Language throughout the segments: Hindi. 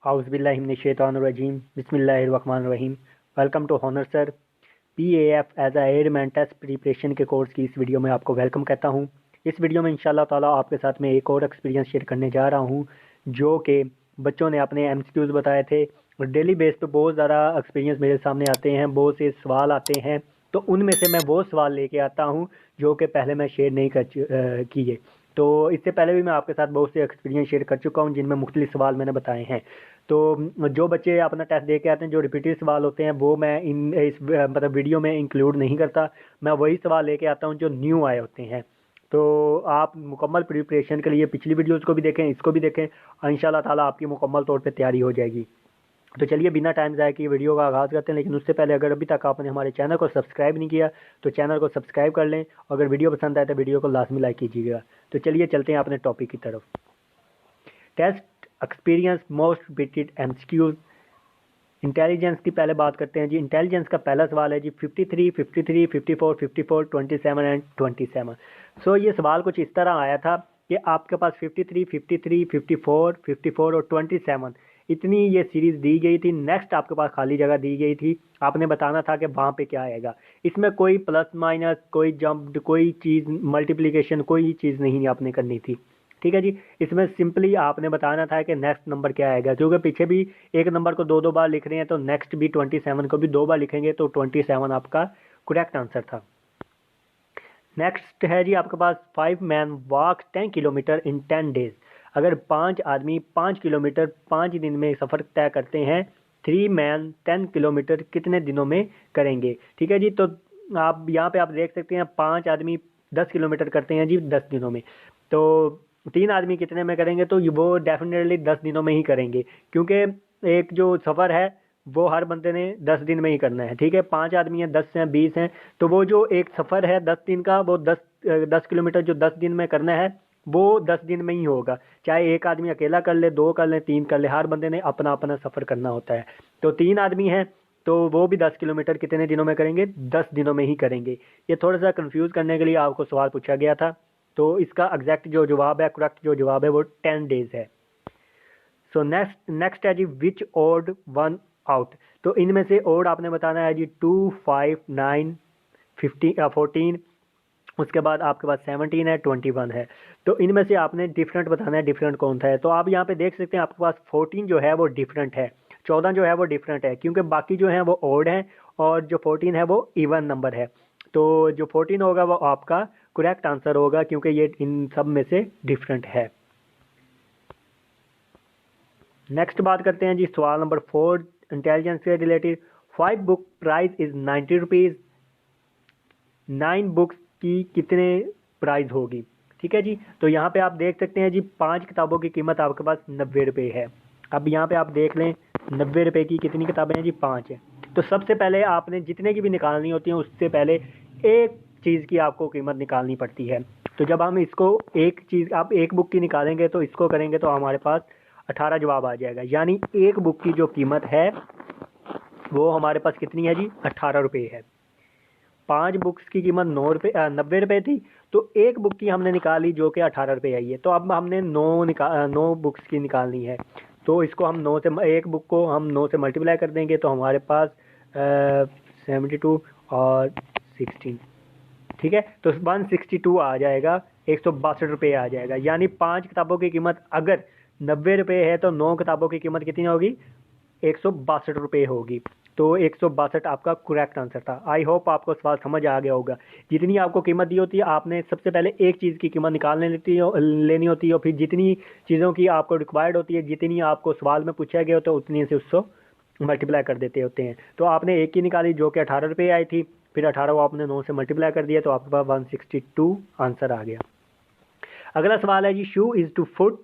आउज़ुबिल्लाहिमिनश्शैतानिर्रजीम बिस्मिल्लाहिर्रहमानिर्रहीम। Welcome to honour sir PAF as a airman test preparation के कोर्स की इस वीडियो में आपको वेलकम कहता हूं। इस वीडियो में इंशाल्लाह ताला आपके साथ में एक और एक्सपीरियंस शेयर करने जा रहा हूं जो कि बच्चों ने अपने MCQs बताए थे और डेली बेस पे बहुत ज़्यादा एक्सपीरियंस मेरे सामने आते हैं, बहुत से सवाल आते हैं। तो उनमें से मैं वो सवाल लेके आता हूँ जो कि पहले मैं शेयर नहीं किए। तो इससे पहले भी मैं आपके साथ बहुत से एक्सपीरियंस शेयर कर चुका हूँ जिनमें मुख्तलिफ सवाल मैंने बताए हैं। तो जो बच्चे अपना टेस्ट दे के आते हैं, जो रिपीटेड सवाल होते हैं, वो मैं इस मतलब वीडियो में इंक्लूड नहीं करता। मैं वही सवाल लेके आता हूँ जो न्यू आए होते हैं। तो आप मुकम्मल प्रिपरेशन के लिए पिछली वीडियोस को भी देखें, इसको भी देखें, इंशाल्लाह ताला आपकी मुकम्मल तौर पे तैयारी हो जाएगी। तो चलिए बिना टाइम ज़ाया किए वीडियो का आगाज़ करते हैं। लेकिन उससे पहले अगर अभी तक आपने हमारे चैनल को सब्सक्राइब नहीं किया तो चैनल को सब्सक्राइब कर लें। अगर वीडियो पसंद आए तो वीडियो को लाजमी लाइक कीजिएगा। तो चलिए चलते हैं अपने टॉपिक की तरफ। Test experience most repeated MCQs। Intelligence की पहले बात करते हैं जी। इंटेलिजेंस का पहला सवाल है जी 53, 53, 54, 54, 27 एंड 27। सो ये सवाल कुछ इस तरह आया था कि आपके पास 53, 53, 54, 54 और 27 इतनी ये सीरीज दी गई थी। नेक्स्ट आपके पास खाली जगह दी गई थी, आपने बताना था कि वहाँ पे क्या आएगा। इसमें कोई प्लस माइनस, कोई जंप, कोई चीज़ मल्टीप्लिकेशन, कोई चीज़ नहीं आपने करनी थी। ठीक है जी। इसमें सिंपली आपने बताना था कि नेक्स्ट नंबर क्या आएगा, क्योंकि पीछे भी एक नंबर को दो दो बार लिख रहे हैं तो नेक्स्ट भी 27 को भी दो बार लिखेंगे तो 27 आपका करेक्ट आंसर था। नेक्स्ट है जी आपके पास 5 मैन वॉक 10 किलोमीटर इन 10 डेज। अगर 5 आदमी 5 किलोमीटर 5 दिन में सफ़र तय करते हैं, 3 मैन 10 किलोमीटर कितने दिनों में करेंगे। ठीक है जी। तो आप यहाँ पे आप देख सकते हैं 5 आदमी 10 किलोमीटर करते हैं जी 10 दिनों में। तो 3 आदमी कितने में करेंगे, तो वो डेफिनेटली 10 दिनों में ही करेंगे, क्योंकि एक जो सफ़र है वो हर बंदे ने 10 दिन में ही करना है। ठीक है। 5 आदमी हैं, 10 हैं, 20 हैं, तो वो जो एक सफ़र है 10 दिन का, वो 10 किलोमीटर जो 10 दिन में करना है वो 10 दिन में ही होगा। चाहे एक आदमी अकेला कर ले, 2 कर ले, 3 कर ले, हर बंदे ने अपना अपना सफ़र करना होता है। तो 3 आदमी हैं तो वो भी 10 किलोमीटर कितने दिनों में करेंगे, 10 दिनों में ही करेंगे। ये थोड़ा सा कंफ्यूज करने के लिए आपको सवाल पूछा गया था। तो इसका एग्जैक्ट जो जवाब है, करेक्ट जो जवाब है वो 10 डेज है। सो नेक्स्ट है जी विच ओड वन आउट। तो इनमें से ओड आपने बताना है जी 2, 5, 9, 15, 14, उसके बाद आपके पास 17 है, 21 है। तो इनमें से आपने डिफरेंट बताना है, डिफरेंट कौन सा है। तो आप यहाँ पे देख सकते हैं आपके पास 14 जो है वो डिफरेंट है, 14 जो है वो डिफरेंट है, क्योंकि बाकी जो है वो ओड है और जो 14 है वो इवन नंबर है। तो जो 14 होगा वो आपका करेक्ट आंसर होगा, क्योंकि ये इन सब में से डिफरेंट है। नेक्स्ट बात करते हैं जी सवाल नंबर 4 इंटेलिजेंस से related. 5 book price is 90 rupees. 9 books की कितने प्राइस होगी। ठीक है जी। तो यहाँ पे आप देख सकते हैं जी 5 किताबों की कीमत आपके पास 90 रुपये है। अब यहाँ पे आप देख लें 90 रुपये की कितनी किताबें हैं जी, 5 है। तो सबसे पहले आपने जितने की भी निकालनी होती है उससे पहले एक चीज़ की आपको कीमत निकालनी पड़ती है। तो जब हम इसको एक चीज़, आप एक बुक की निकालेंगे तो इसको करेंगे तो हमारे पास 18 जवाब आ जाएगा। यानी एक बुक की जो कीमत है वो हमारे पास कितनी है जी, 18 रुपये है। 5 बुक्स की कीमत 90 रुपये थी, तो एक बुक की हमने निकाली जो कि 18 रुपये आई है। तो अब हमने 9 बुक्स की निकालनी है। तो इसको हम 9 से, एक बुक को हम 9 से मल्टीप्लाई कर देंगे तो हमारे पास 72 और 16, ठीक है। तो 162 आ जाएगा, 162 रुपये आ जाएगा। यानी 5 किताबों की कीमत अगर 90 रुपये है तो 9 किताबों की कीमत कितनी होगी, 162 रुपये होगी। तो 162 आपका करेक्ट आंसर था। आई होप आपको सवाल समझ आ गया होगा। जितनी आपको कीमत दी होती है आपने सबसे पहले एक चीज़ की कीमत लेनी होती है और फिर जितनी चीज़ों की आपको रिक्वायर्ड होती है, जितनी आपको सवाल में पूछा गया होता है उतनी से उसको मल्टीप्लाई कर देते होते हैं। तो आपने एक की निकाली जो कि 18 रुपये आई थी, फिर 18 को आपने 9 से मल्टीप्लाई कर दिया तो आपके पास 162 आंसर आ गया। अगला सवाल है जी shoe is to foot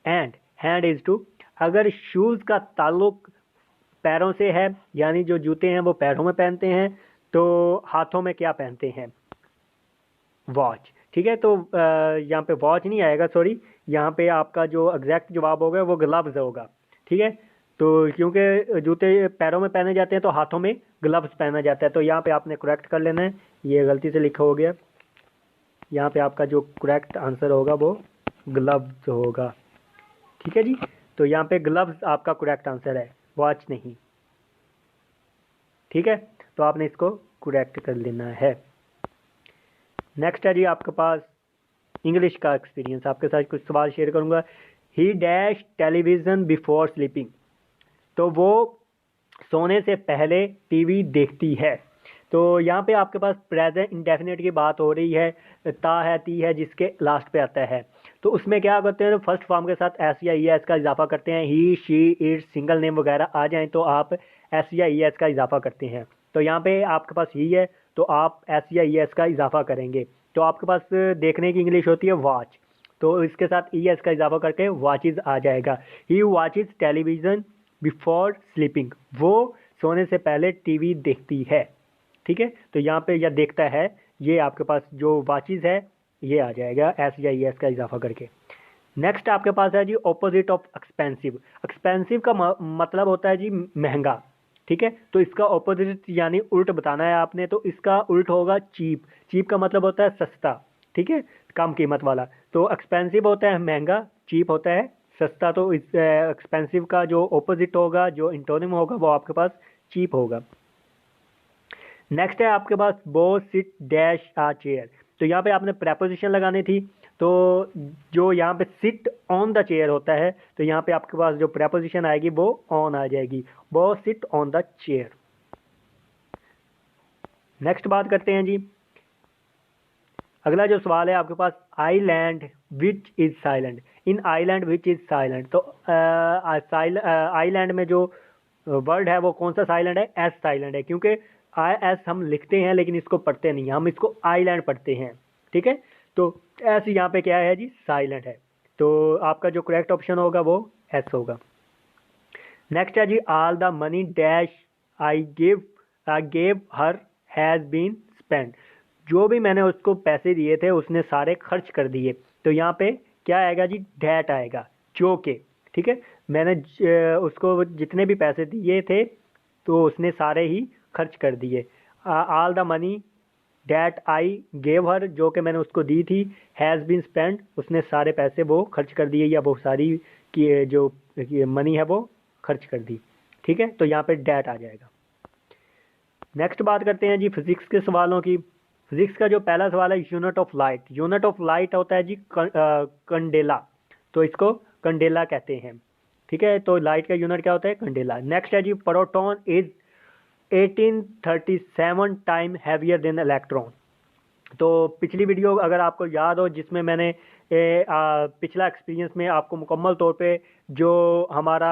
and hand is to. अगर शूज़ का ताल्लुक पैरों से है, यानी जो जूते हैं वो पैरों में पहनते हैं, तो हाथों में क्या पहनते हैं, वॉच। ठीक है। तो यहाँ पे वॉच नहीं आएगा, सॉरी, यहाँ पे आपका जो एग्जैक्ट जवाब होगा वो ग्लव्स होगा। ठीक है। तो क्योंकि जूते पैरों में पहने जाते हैं तो हाथों में ग्लव्स पहना जाता है। तो यहाँ पे आपने करेक्ट कर लेना है, ये गलती से लिखा हो गया। यहाँ पे आपका जो करेक्ट आंसर होगा वो ग्लव्स होगा। ठीक है जी। तो यहाँ पे ग्लव्स आपका करेक्ट आंसर है, वॉच नहीं। ठीक है, तो आपने इसको करेक्ट कर लेना है। नेक्स्ट है जी आपके पास इंग्लिश का एक्सपीरियंस, आपके साथ कुछ सवाल शेयर करूंगा। ही डैश टेलीविज़न बिफोर स्लीपिंग, तो वो सोने से पहले टीवी देखती है। तो यहाँ पे आपके पास प्रेजेंट इंडेफिनिट की बात हो रही है, ता है ती है जिसके लास्ट पे आता है। तो उसमें क्या करते हैं, तो फर्स्ट फॉर्म के साथ एस या ई एस का इजाफा करते हैं। ही शी इट सिंगल नेम वगैरह आ जाएं तो आप एस या ई एस का इजाफा करते हैं। तो यहाँ पे आपके पास ही है तो आप एस या ई एस का इजाफा करेंगे। तो आपके पास देखने की इंग्लिश होती है वॉच, तो इसके साथ ई एस का इजाफा करके वॉचिज आ जाएगा। ही वॉचिज टेलीविज़न बिफोर स्लीपिंग, वो सोने से पहले टीवी देखती है। ठीक है, तो यहाँ पे या देखता है, ये आपके पास जो वॉचिज है ये आ जाएगा एस या ई एस का इजाफा करके। नेक्स्ट आपके पास है जी ऑपोजिट ऑफ एक्सपेंसिव। एक्सपेंसिव का मतलब होता है जी महंगा। ठीक है, तो इसका ऑपोजिट यानी उल्ट बताना है आपने, तो इसका उल्ट होगा चीप। चीप का मतलब होता है सस्ता, ठीक है, कम कीमत वाला। तो एक्सपेंसिव होता है महंगा, चीप होता है सस्ता। तो इस एक्सपेंसिव का जो ऑपोजिट होगा, जो इंटोनिम होगा, वो आपके पास चीप होगा। नेक्स्ट है आपके पास बो सिट डैश आ चेयर। तो यहाँ पे आपने प्रेपोजिशन लगानी थी, तो जो यहाँ पे सिट ऑन द चेयर होता है, तो यहाँ पे आपके पास जो प्रेपोजिशन आएगी वो ऑन आ जाएगी, बो sit on the chair. Next बात करते हैं जी, अगला जो सवाल है आपके पास, island which is silent. In island which is silent, तो आईलैंड में जो वर्ड है वो कौन सा साइलेंट है, एस साइलेंट है, क्योंकि आई एस हम लिखते हैं लेकिन इसको पढ़ते नहीं, हम इसको आईलैंड पढ़ते हैं। ठीक है, तो एस यहाँ पे क्या है जी, साइलेंट है। तो आपका जो करेक्ट ऑप्शन होगा वो एस होगा। नेक्स्ट है जी, all the money dash I gave her has been spend. जो भी मैंने उसको पैसे दिए थे उसने सारे खर्च कर दिए। तो यहाँ पे क्या आएगा जी, डैट आएगा, जो के। ठीक है, मैंने उसको जितने भी पैसे दिए थे तो उसने सारे ही खर्च कर दिए। All the money that I gave हर, जो कि मैंने उसको दी थी, हैज़ बीन स्पेंड, उसने सारे पैसे वो खर्च कर दिए, या वो सारी की जो मनी है वो खर्च कर दी। ठीक है, तो यहाँ पे डैट आ जाएगा। नेक्स्ट बात करते हैं जी फिजिक्स के सवालों की। फिजिक्स का जो पहला सवाल है, unit of light. Unit of light होता है जी कंडेला, तो इसको कंडेला कहते हैं। ठीक है, तो लाइट का यूनिट क्या होता है, कंडेला। नेक्स्ट है जी, proton is 1837 time heavier than electron. तो पिछली वीडियो अगर आपको याद हो, जिसमें मैंने पिछला एक्सपीरियंस में आपको मुकम्मल तौर पे जो हमारा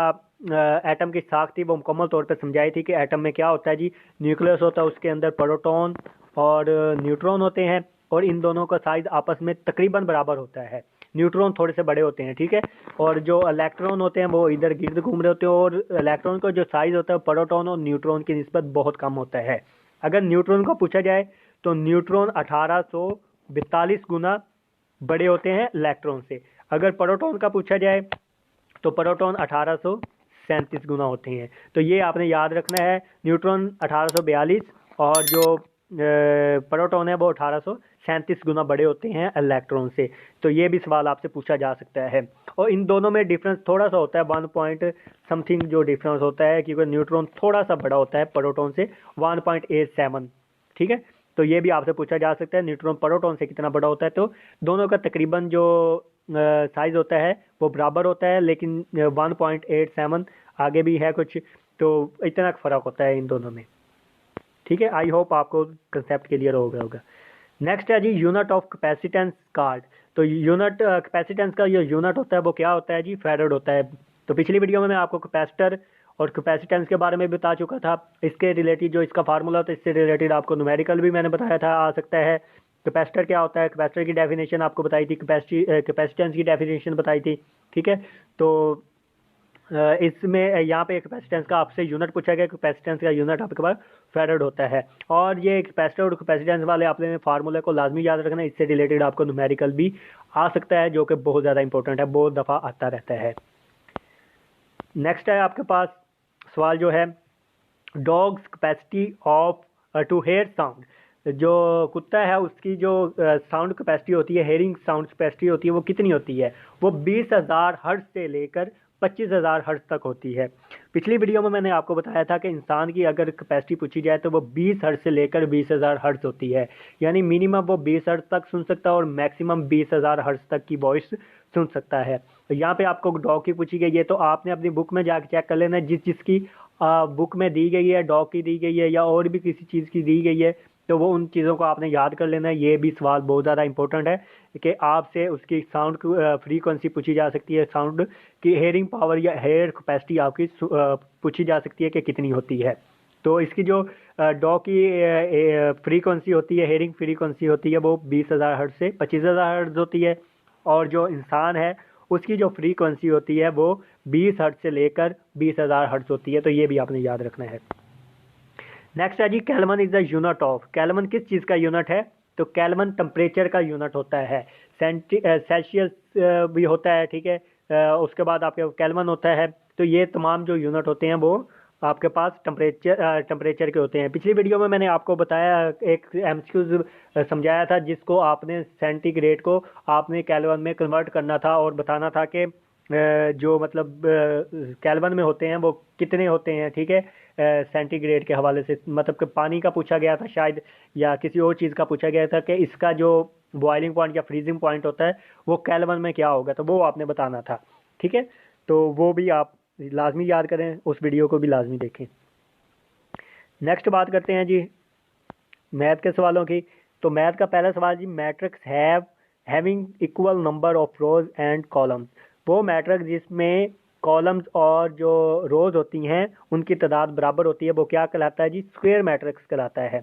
एटम की साख थी वो मुकम्मल तौर पे समझाई थी कि एटम में क्या होता है जी, न्यूक्लियस होता है, उसके अंदर प्रोटॉन और न्यूट्रॉन होते हैं, और इन दोनों का साइज आपस में तकरीबन बराबर होता है। न्यूट्रॉन थोड़े से बड़े होते हैं, ठीक है, और जो इलेक्ट्रॉन होते हैं वो इधर गिर्द घूम रहे होते हैं, और इलेक्ट्रॉन का जो साइज होता है प्रोटॉन और न्यूट्रॉन की निस्बत बहुत कम होता है। अगर न्यूट्रॉन को पूछा जाए तो न्यूट्रॉन 1842 गुना बड़े होते हैं इलेक्ट्रॉन से। अगर प्रोटॉन का पूछा जाए तो प्रोटॉन 1837 गुना होते हैं। तो ये आपने याद रखना है, न्यूट्रॉन 1842 और जो प्रोटॉन है वो 1837 गुना बड़े होते हैं इलेक्ट्रॉन से। तो ये भी सवाल आपसे पूछा जा सकता है, और इन दोनों में डिफरेंस थोड़ा सा होता है, 1 पॉइंट समथिंग जो डिफरेंस होता है, क्योंकि न्यूट्रॉन थोड़ा सा बड़ा होता है प्रोटॉन से, 1.87। ठीक है, तो ये भी आपसे पूछा जा सकता है न्यूट्रॉन प्रोटॉन से कितना बड़ा होता है। तो दोनों का तकरीबन जो साइज होता है वो बराबर होता है, लेकिन 1.87 आगे भी है कुछ, तो इतना फ़र्क होता है इन दोनों में। ठीक है, आई होप आपको कंसेप्ट क्लियर हो गया होगा। नेक्स्ट है जी, यूनिट ऑफ कैपेसिटेंस कार्ड। तो यूनिट कैपेसिटेंस का जो यूनिट होता है वो क्या होता है जी, फैराड होता है। तो पिछली वीडियो में मैं आपको कैपेसिटर और कैपेसिटेंस के बारे में बता चुका था। इसके रिलेटेड जो इसका फार्मूला होता है, इससे रिलेटेड आपको न्यूमेरिकल भी मैंने बताया था, आ सकता है। कैपेसिटर क्या होता है, कैपेसिटर की डेफिनेशन आपको बताई थी, कैपेसिटेंस की डेफिनेशन बताई थी। ठीक है, तो इसमें यहाँ पे कैपेसिटेंस का आपसे यूनिट पूछा गया, कैपेसिटेंस का यूनिट आपके पास फैराड होता है। और ये कैपेसिटर और कैपेसिटेंस वाले आपने फार्मूले को लाजमी याद रखना है, इससे रिलेटेड आपको न्यूमेरिकल भी आ सकता है, जो कि बहुत ज़्यादा इंपॉर्टेंट है, बहुत दफ़ा आता रहता है। नेक्स्ट है आपके पास सवाल जो है, dogs capacity of to hear sound. जो कुत्ता है उसकी जो साउंड कैपेसिटी होती है, हेयरिंग साउंड कैपेसिटी होती है, वो कितनी होती है, वो 20,000 हर्ट्ज से लेकर 25,000 हर्ट्ज तक होती है। पिछली वीडियो में मैंने आपको बताया था कि इंसान की अगर कैपेसिटी पूछी जाए तो वो 20 हर्ट्ज से लेकर 20,000 हर्ट्ज होती है, यानी मिनिमम वो 20 हर्ट्ज तक सुन सकता है और मैक्सिमम 20,000 हर्ट्ज तक की वॉइस सुन सकता है। तो यहाँ पे आपको डॉग की पूछी गई है, तो आपने अपनी बुक में जाकर चेक कर लेना है, जिसकी बुक में दी गई है, डॉग की दी गई है या और भी किसी चीज़ की दी गई है, तो वो उन चीज़ों को आपने याद कर लेना है। ये भी सवाल बहुत ज़्यादा इंपॉर्टेंट है कि आपसे उसकी साउंड फ्रीक्वेंसी पूछी जा सकती है, साउंड की हेयरिंग पावर या हेयर कैपेसिटी आपकी पूछी जा सकती है कि कितनी होती है। तो इसकी जो डॉग की फ्रीक्वेंसी होती है, हेयरिंग फ्रीक्वेंसी होती है, वो 20,000 हर्ट्ज से 25,000 हर्ट्ज होती है, और जो इंसान है उसकी जो फ्रीक्वेंसी होती है वो 20 हर्ट्ज से लेकर 20,000 हर्ट्ज होती है। तो ये भी आपने याद रखना है। नेक्स्ट है जी, kelvin is the unit of. Kelvin किस चीज़ का यूनिट है? तो केल्विन टेम्परेचर का यूनिट होता है। सेल्सियस भी होता है, ठीक है। उसके बाद आपके केल्विन होता है। तो ये तमाम जो यूनिट होते हैं वो आपके पास टेम्परेचर के होते हैं। पिछली वीडियो में मैंने आपको बताया, एक एमसीक्यूज समझाया था, जिसको आपने सेंटीग्रेड को आपने केल्विन में कन्वर्ट करना था और बताना था कि जो मतलब केल्विन में होते हैं वो कितने होते हैं, ठीक है। सेंटीग्रेड के हवाले से मतलब कि पानी का पूछा गया था शायद, या किसी और चीज़ का पूछा गया था कि इसका जो बॉइलिंग पॉइंट या फ्रीजिंग पॉइंट होता है वो केल्विन में क्या होगा, तो वो आपने बताना था, ठीक है। तो वो भी आप लाजमी याद करें, उस वीडियो को भी लाजमी देखें। नेक्स्ट बात करते हैं जी मैथ के सवालों की। तो मैथ का पहला सवाल जी, matrix having equal number of rows and columns. वो मैट्रिक्स जिसमें कॉलम्स और जो रोज होती हैं उनकी तादाद बराबर होती है, वो क्या कहलाता है जी? स्क्वायर मैट्रिक्स कहलाता है।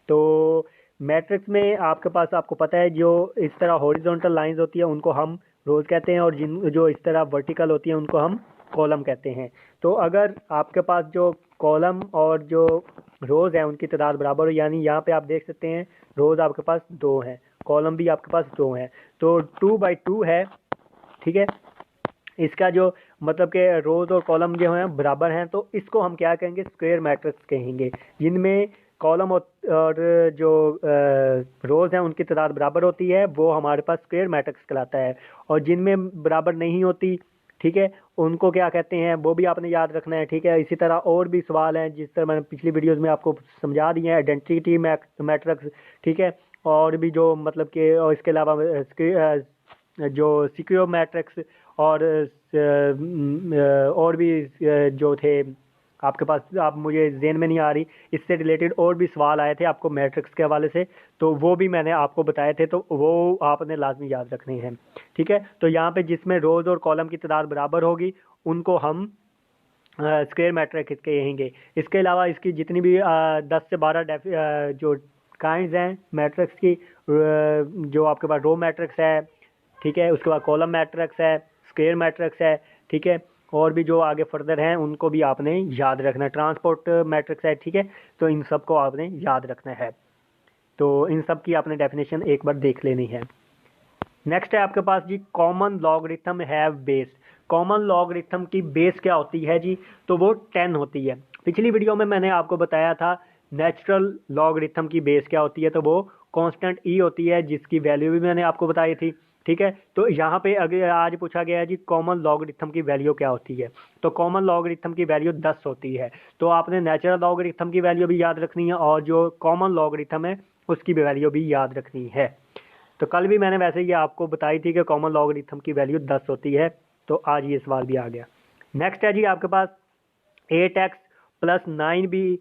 तो मैट्रिक्स में आपके पास, आपको पता है, जो इस तरह हॉरिजॉन्टल लाइंस होती है उनको हम रोज कहते हैं, और जो इस तरह वर्टिकल होती है उनको हम कॉलम कहते हैं। तो अगर आपके पास जो कॉलम और जो रोज हैं उनकी तादाद बराबर हो, यानी यहाँ पे आप देख सकते हैं रोज आपके पास 2 हैं, कॉलम भी आपके पास 2 हैं, तो 2/2 है, ठीक है। इसका जो मतलब कि रोज और कॉलम जो हैं बराबर हैं, तो इसको हम क्या कहेंगे? स्क्वायर मैट्रिक्स कहेंगे, जिनमें कॉलम और जो रोज हैं उनकी तादाद बराबर होती है, वो हमारे पास स्क्वायर मैट्रिक्स कहलाता है। और जिनमें बराबर नहीं होती, ठीक है, उनको क्या कहते हैं, वो भी आपने याद रखना है, ठीक है। इसी तरह और भी सवाल हैं, जिस तरह मैंने पिछली वीडियोस में आपको समझा दिए हैं, आइडेंटिटी मैट्रिक्स, ठीक है। और भी जो मतलब कि, और इसके अलावा जो सिक्योर मैट्रिक्स और भी जो थे आपके पास, आप मुझे ज़हन में नहीं आ रही, इससे रिलेटेड और भी सवाल आए थे आपको मैट्रिक्स के हवाले से, तो वो भी मैंने आपको बताए थे, तो वो आपने लाजमी याद रखने हैं, ठीक है। तो यहाँ पे जिसमें रोज और कॉलम की तादाद बराबर होगी उनको हम स्क्वायर मैट्रिक्स कहेंगे। इसके अलावा इसकी जितनी भी 10 से 12 जो काइंड्स हैं मैट्रिक्स की, जो आपके पास रो मैट्रिक्स है, ठीक है, उसके बाद कॉलम मैट्रिक्स है, स्क्वायर मैट्रिक्स है, ठीक है, और भी जो आगे फर्दर हैं उनको भी आपने याद रखना है, ट्रांसपोर्ट मैट्रिक्स है, ठीक है। तो इन सब को आपने याद रखना है। तो इन सब की आपने डेफिनेशन एक बार देख लेनी है। नेक्स्ट है आपके पास जी, common logarithm have base. Common logarithm की बेस क्या होती है जी? तो वो 10 होती है। पिछली वीडियो में मैंने आपको बताया था नेचुरल लॉगरिथम की बेस क्या होती है, तो वो कांस्टेंट ई होती है, जिसकी वैल्यू भी मैंने आपको बताई थी, ठीक है। तो यहाँ पे अगर आज पूछा गया है जी कॉमन लॉगरिथम की वैल्यू क्या होती है, तो कॉमन लॉगरिथम की वैल्यू 10 होती है। तो आपने नेचुरल लॉगरिथम की वैल्यू भी याद रखनी है, और जो कॉमन लॉगरिथम है उसकी वैल्यू भी याद रखनी है। तो कल भी मैंने वैसे ही आपको बताई थी कि कॉमन लॉगरिथम की वैल्यू 10 होती है, तो आज ये सवाल भी आ गया। नेक्स्ट है जी आपके पास 8x + 9b।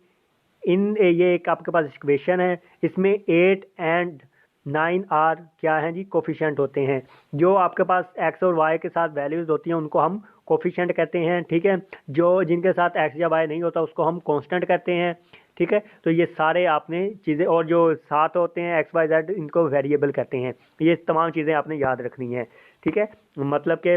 ये एक आपके पास इक्वेशन है, इसमें 8 एंड 9 आर क्या है जी? कोफिशिएंट होते हैं। जो आपके पास x और y के साथ वैल्यूज होती हैं उनको हम कोफिशिएंट कहते हैं, ठीक है। जो जिनके साथ x या y नहीं होता उसको हम कांस्टेंट कहते हैं, ठीक है। तो ये सारे आपने चीज़ें, और जो साथ होते हैं x y z, इनको वेरिएबल कहते हैं। ये तमाम चीज़ें आपने याद रखनी है, ठीक है। मतलब कि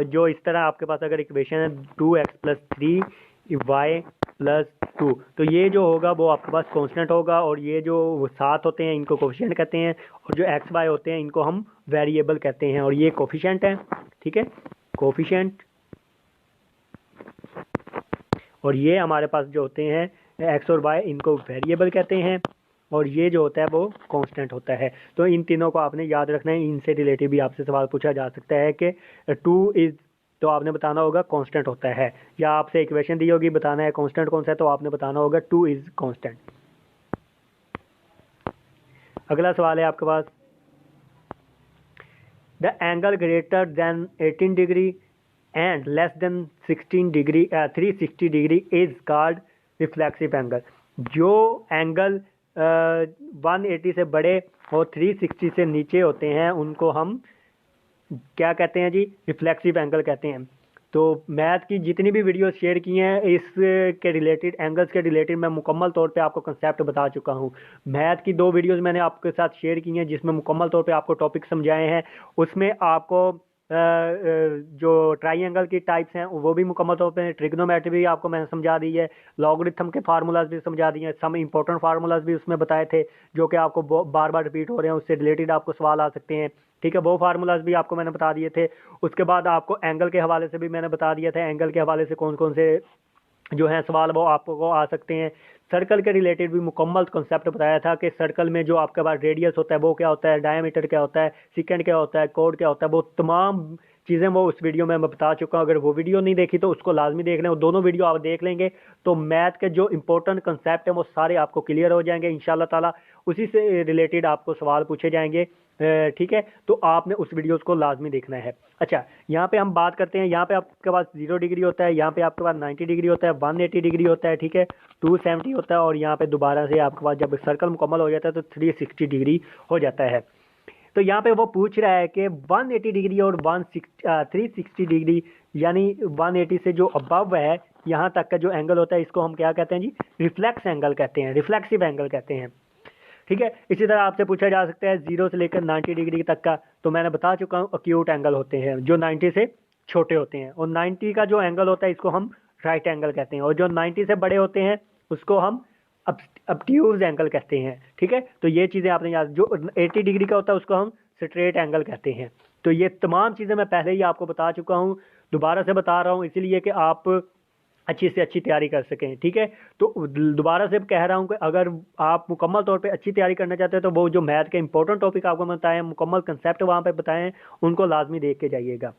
जो इस तरह आपके पास अगर इक्वेशन है 2x + 3y + 2, तो ये जो होगा वो आपके पास कांस्टेंट होगा, और ये जो साथ होते हैं इनको कोफिशिएंट कहते हैं, और जो x y होते हैं इनको हम वेरिएबल कहते हैं, और ये कोफिशिएंट है, ठीक है, कोफिशिएंट। और ये हमारे पास जो होते हैं x और y, इनको वेरिएबल कहते हैं, और ये जो होता है वो कांस्टेंट होता है। तो इन तीनों को आपने याद रखना है। इनसे रिलेटेड भी आपसे सवाल पूछा जा सकता है कि 2 इज तो आपने बताना होगा कांस्टेंट होता है, या आपसे इक्वेशन दी होगी बताना है कांस्टेंट कौन सा है, तो आपने बताना होगा 2 इज कांस्टेंट। अगला सवाल है आपके पास, the angle greater than 18 degree and less than 16 degree 360 degree is called reflexive angle. जो एंगल 180 से बड़े और 360 से नीचे होते हैं उनको हम क्या कहते हैं जी, रिफ्लेक्सिव एंगल कहते हैं। तो मैथ की जितनी भी वीडियो शेयर की हैं इस के रिलेटेड, एंगल्स के रिलेटेड, मैं मुकम्मल तौर पे आपको कंसेप्ट बता चुका हूँ। मैथ की 2 वीडियोस मैंने आपके साथ शेयर की हैं जिसमें मुकम्मल तौर पे आपको टॉपिक समझाए हैं। उसमें आपको जो ट्राइंगल की टाइप्स हैं वो भी मुकम्मल तौर पे, ट्रिग्नोमेट्री भी आपको मैंने समझा दी है, लॉगरिथम के फार्मूलाज भी समझा दिए हैं, सम इंपॉर्टेंट फार्मूलाज भी उसमें बताए थे जो कि आपको बार बार रिपीट हो रहे हैं, उससे रिलेटेड आपको सवाल आ सकते हैं। ठीक है, वो फार्मूलाज भी आपको मैंने बता दिए थे। उसके बाद आपको एंगल के हवाले से भी मैंने बता दिया था, एंगल के हवाले से कौन कौन से जो हैं सवाल वो आपको आ सकते हैं। सर्कल के रिलेटेड भी मुकम्मल कॉन्सेप्ट बताया था कि सर्कल में जो आपके पास रेडियस होता है वो क्या होता है, डायमीटर क्या होता है, सेकंड क्या होता है, कोड क्या होता है, वो तमाम चीज़ें वो उस वीडियो में मैं बता चुका हूँ। अगर वो वीडियो नहीं देखी तो उसको लाजमी देख लें, वो दोनों वीडियो आप देख लेंगे तो मैथ के जो इंपॉर्टेंट कंसेप्ट हैं वो सारे आपको क्लियर हो जाएंगे इंशाल्लाह ताला। उसी से रिलेटेड आपको सवाल पूछे जाएंगे, ठीक है, तो आपने उस वीडियोस को लाजमी देखना है। अच्छा, यहाँ पे हम बात करते हैं, यहाँ पे आपके पास 0 डिग्री होता है, यहाँ पे आपके पास 90 डिग्री होता है, 180 डिग्री होता है, ठीक है, 270 होता है, और यहाँ पे दोबारा से आपके पास जब सर्कल मुकम्मल हो जाता है तो 360 डिग्री हो जाता है। तो यहाँ पे वो पूछ रहा है कि 180 डिग्री और 360 डिग्री यानी 180 से जो अबव है यहाँ तक का जो एंगल होता है इसको हम क्या कहते हैं जी, रिफ्लेक्स एंगल कहते हैं, रिफ्लेक्सिव एंगल कहते हैं। ठीक है, इसी तरह आपसे पूछा जा सकता है 0 से लेकर 90 डिग्री तक का, तो मैंने बता चुका हूँ अक्यूट एंगल होते हैं जो 90 से छोटे होते हैं, और 90 का जो एंगल होता है इसको हम राइट एंगल कहते हैं, और जो 90 से बड़े होते हैं उसको हम ऑब्ट्यूज एंगल कहते हैं। ठीक है, तो ये चीज़ें आपने याद, जो 80 डिग्री का होता है उसको हम स्ट्रेट एंगल कहते हैं। तो ये तमाम चीज़ें मैं पहले ही आपको बता चुका हूँ, दोबारा से बता रहा हूँ इसलिए कि आप अच्छी से अच्छी तैयारी कर सकें। ठीक है, तो दोबारा से कह रहा हूं कि अगर आप मुकम्मल तौर पे अच्छी तैयारी करना चाहते हैं तो वो जो मैथ के इंपॉर्टेंट टॉपिक आपको बताएं, मुकम्मल कंसेप्ट वहां पे बताएं, उनको लाजमी देख के जाइएगा।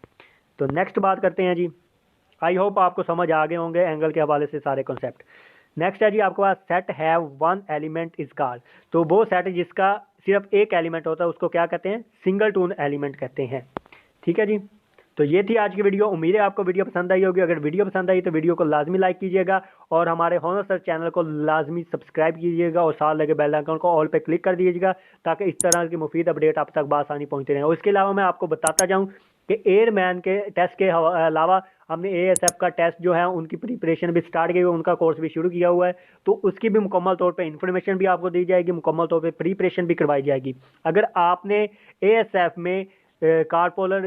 तो नेक्स्ट बात करते हैं जी, आई होप आपको समझ आ गए होंगे एंगल के हवाले से सारे कॉन्सेप्ट। नेक्स्ट है जी आपके पास set have one element is called. तो वो सेट जिसका सिर्फ एक एलिमेंट होता है उसको क्या कहते हैं, सिंगल टून एलिमेंट कहते हैं। ठीक है जी, तो ये थी आज की वीडियो। उम्मीद है आपको वीडियो पसंद आई होगी। अगर वीडियो पसंद आई तो वीडियो को लाजमी लाइक कीजिएगा और हमारे हॉनर सर चैनल को लाजमी सब्सक्राइब कीजिएगा और साथ लगे बेल आइकन को ऑल पे क्लिक कर दीजिएगा ताकि इस तरह की मुफीद अपडेट आप तक बासानी पहुंचते रहें। और इसके अलावा मैं आपको बताता जाऊँ कि एयरमैन के टेस्ट के अलावा हमने ASF का टेस्ट जो है उनकी प्रिपरेशन भी स्टार्ट की हुई है, उनका कोर्स भी शुरू किया हुआ है, तो उसकी भी मुकम्मल तौर पे इन्फॉर्मेशन भी आपको दी जाएगी, मुकम्मल तौर पे प्रिपरेशन भी करवाई जाएगी। अगर आपने ASF में कारपोलर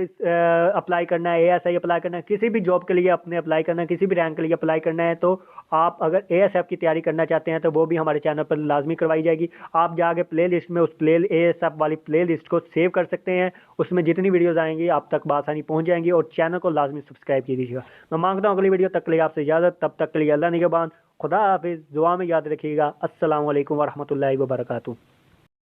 अप्लाई करना है, ASI अप्लाई करना है, किसी भी जॉब के लिए अपने अप्लाई करना है, किसी भी रैंक के लिए अप्लाई करना है, तो आप अगर ASF की तैयारी करना चाहते हैं तो वो भी हमारे चैनल पर लाजमी करवाई जाएगी। आप जाके प्ले लिस्ट में उस ASF वाली प्ले लिस्ट को सेव कर सकते हैं, उसमें जितनी वीडियोज़ आएंगी आप तक बासानी पहुँच जाएंगी, और चैनल को लाजमी सब्सक्राइब कीजिएगा। मैं मांगता हूँ अगली वीडियो तक के लिए आपसे इजाज़त, तब तक के लिए अल्लाह निगहबान, खुदा हाफिज़, दुआ में याद रखिएगा। अस्सलाम वालेकुम वरहमतुल्लाहि वबरकातुहू।